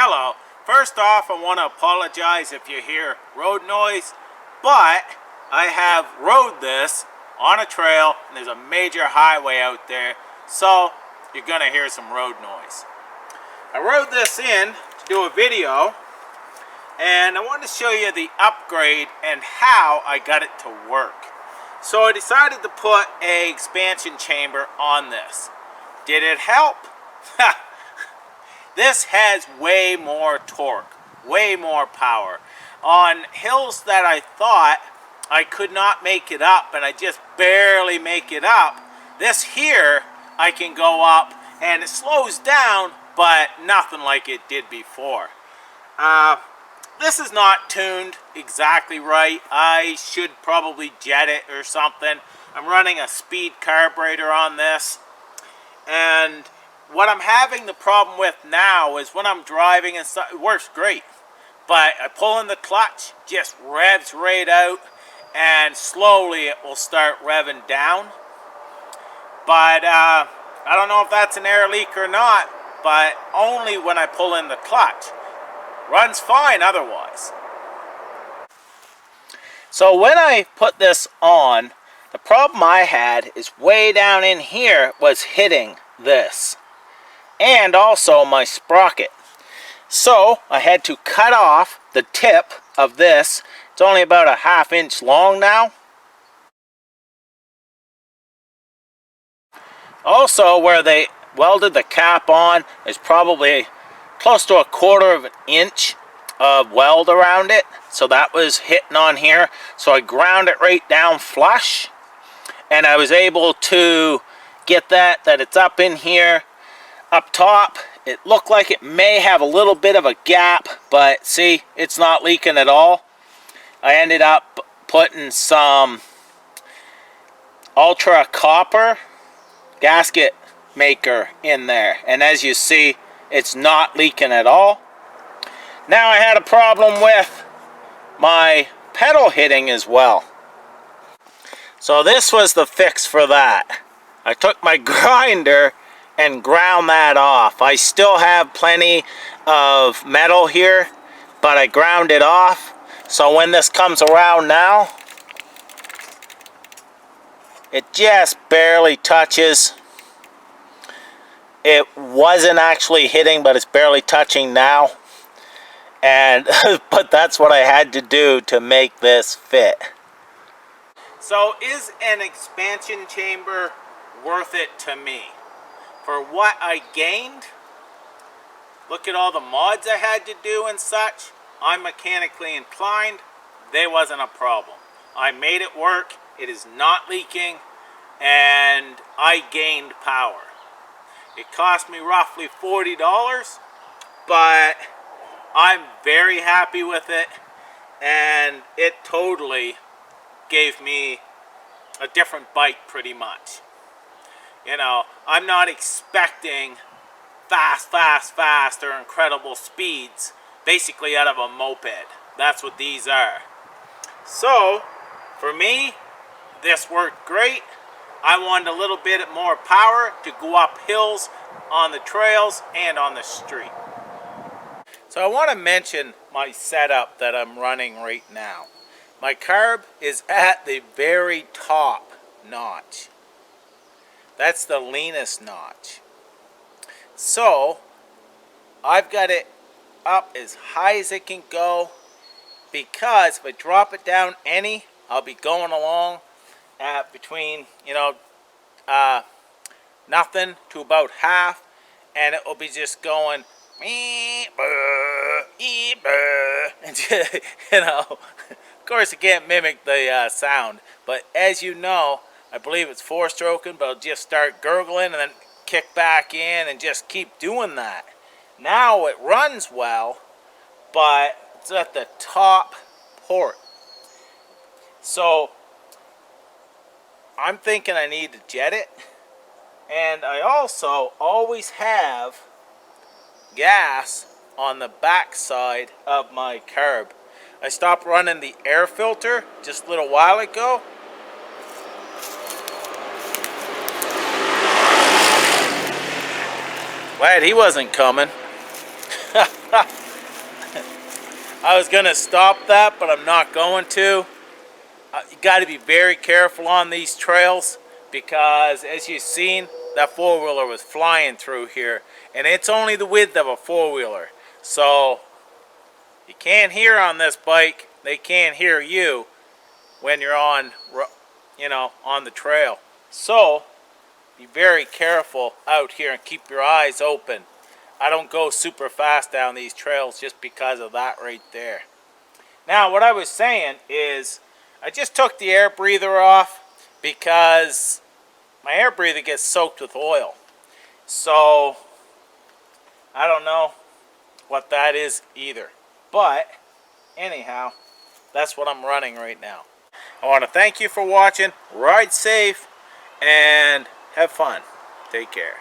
Hello. First off, I want to apologize if you hear road noise, but I have rode this on a trail and there's a major highway out there, so you're going to hear some road noise. I rode this in to do a video and I want to show you the upgrade and how I got it to work. So I decided to put an expansion chamber on this. Did it help? This has way more torque, way more power. On hills that I thought I could not make it up, and I just barely make it up, this here I can go up and it slows down, but nothing like it did before. This is not tuned exactly right. I should probably jet it or something. I'm running a speed carburetor on this, and what I'm having the problem with now is when I'm driving and stuff, it works great. But I pull in the clutch, just revs right out, and slowly it will start revving down. But I don't know if that's an air leak or not, but only when I pull in the clutch. Runs fine otherwise. So when I put this on, the problem I had is way down in here was hitting this, and also my sprocket. So I had to cut off the tip of this. It's only about a ½ inch long now. Also, where they welded the cap on is probably close to ¼ inch of weld around it. So that was hitting on here. So I ground it right down flush, and I was able to get that it's up in here. Up top, it looked like it may have a little bit of a gap, but see, it's not leaking at all. I ended up putting some ultra copper gasket maker in there, and as you see, it's not leaking at all. Now I had a problem with my pedal hitting as well. So this was the fix for that. I took my grinder and ground that off. I still have plenty of metal here, but I ground it off. So when this comes around now, it just barely touches. It wasn't actually hitting, but it's barely touching now. And but that's what I had to do to make this fit. So is an expansion chamber worth it to me? For what I gained, look at all the mods I had to do and such. I'm mechanically inclined. They wasn't a problem. I made it work. It is not leaking, and I gained power. It cost me roughly $40, but I'm very happy with it, and it totally gave me a different bike pretty much. You know, I'm not expecting fast or incredible speeds basically out of a moped. That's what these are. So, for me, this worked great. I wanted a little bit more power to go up hills on the trails and on the street. So I want to mention my setup that I'm running right now. My carb is at the very top notch. That's the leanest notch. So I've got it up as high as it can go, because if I drop it down any, I'll be going along at between, nothing to about half, and it will be just going and of course, it can't mimic the sound, but as you know, I believe it's 4-stroking, but I'll just start gurgling and then kick back in and just keep doing that. Now it runs well, but it's at the top port. So I'm thinking I need to jet it, and I also always have gas on the back side of my carb. I stopped running the air filter just a little while ago. Glad he wasn't coming. I was going to stop that, but I'm not going to. You got to be very careful on these trails because, as you've seen, that four-wheeler was flying through here, and it's only the width of a four-wheeler. So you can't hear on this bike. They can't hear you when you're on, on the trail. So be very careful out here and keep your eyes open. I don't go super fast down these trails just because of that right there. Now, what I was saying is I just took the air breather off because my air breather gets soaked with oil. So I don't know what that is either. But anyhow, that's what I'm running right now. I want to thank you for watching. Ride safe and have fun. Take care.